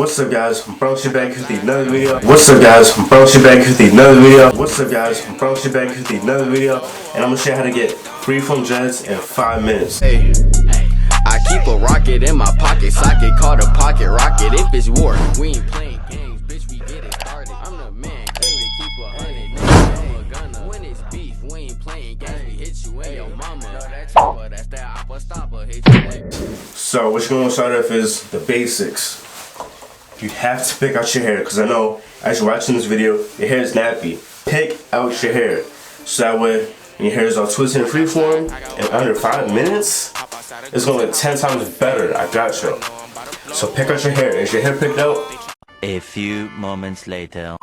What's up guys, I'm BronxMadeRay with another video. What's up guys, I'm BronxMadeRay with another video. What's up guys, I'm BronxMadeRay with another video. And I'm gonna show you how to get freeform dreads in 5 minutes. Hey, I keep a rocket in my pocket, socket called a pocket rocket. If it's war, we ain't playing games, bitch, we get it started. I'm the man, keep 100, nigga, I'm a gunner. When it's beef, we ain't playing games, we hit you in your mama. That's that oppa stopper, hit you. So what you're gonna start off is the basics. You have to pick out your hair, because I know as you're watching this video, your hair is nappy. Pick out your hair, so that way when your hair is all twisted and freeform in under 5 minutes, it's gonna look 10 times better. I got you. So pick out your hair. Is your hair picked out? A few moments later.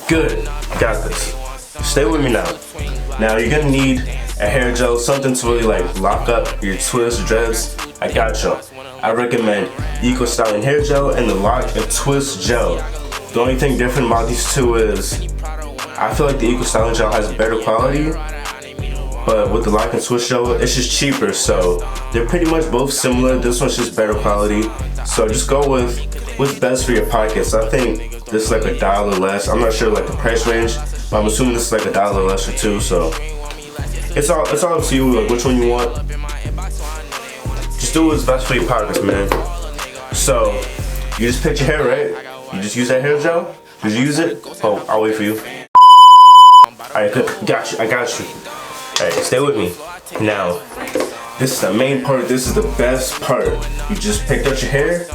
Good. Got this. Stay with me now. Now you're gonna need a hair gel, something to really like lock up your twist dreads. I got you. I recommend Eco Styling Hair Gel and the Lock and Twist Gel. The only thing different about these two is I feel like the Eco Styling Gel has better quality, but with the Lock and Twist Gel, it's just cheaper. So they're pretty much both similar. This one's just better quality. So just go with what's best for your pockets. I think this is like $1 less. I'm not sure like the price range, but I'm assuming this is like $1 less or two. So it's all up to you, like which one you want. Just do what's best for your pockets, man. So you just pick your hair, right? You just use that hair gel. Did you use it? Oh, I'll wait for you. Alright, good. Got you. I got you. Alright, stay with me. Now, this is the main part. This is the best part. You just picked out your hair.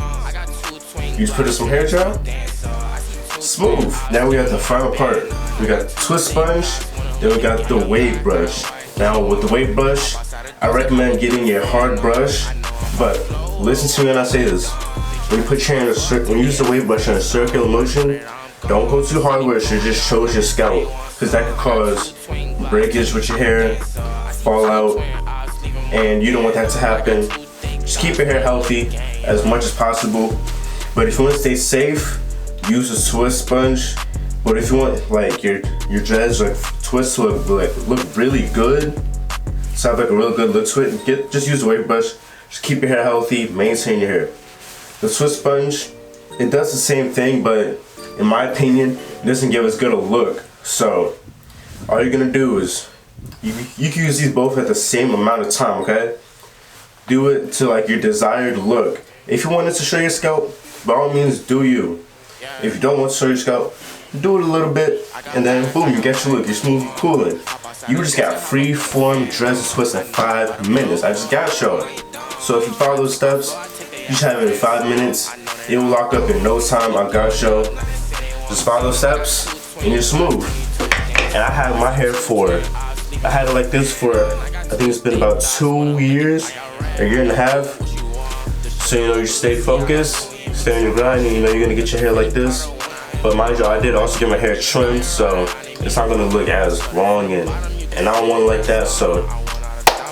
You just put in some hair gel. Smooth. Now we have the final part. We got the twist sponge. Then we got the wave brush. Now with the wave brush, I recommend getting your hard brush, but listen to me when I say this. When you put your hair in when you use the wave brush in a circular motion, don't go too hard where it just shows your scalp, because that could cause breakage with your hair, fallout, and you don't want that to happen. Just keep your hair healthy as much as possible, but if you want to stay safe, use a twist sponge. But if you want like your dreads like twist to look really good, so have like a real good look to it, just use a wave brush. Just keep your hair healthy, maintain your hair. The twist sponge, it does the same thing, but in my opinion, it doesn't give as good a look. So all you're gonna do is you can use these both at the same amount of time, okay? Do it to like your desired look. If you want it to show your scalp, by all means do you. If you don't want to show your scalp, do it a little bit, and then boom, you get your look. You're smooth, you're cooling. You just got freeform dreads and twists in 5 minutes. I just got shown. So if you follow those steps, you should have it in 5 minutes. It will lock up in no time. I got you. Just follow those steps, and you're smooth. And I had my hair I had it like this for, I think it's been about 2 years, a year and a half. So you know, you stay focused, stay on your grind, and you know you're gonna get your hair like this. But mind you, I did also get my hair trimmed, so it's not gonna look as long, and I don't want it like that. So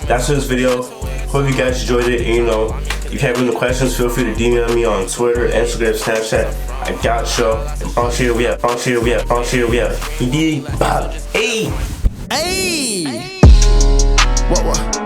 that's this video. Hope you guys enjoyed it. And you know, if you have any questions, feel free to DM me on Twitter, Instagram, Snapchat. I got y'all. And BronxMadeRay, we have BronxMadeRay, we have BronxMadeRay, we have. Hey, hey, what?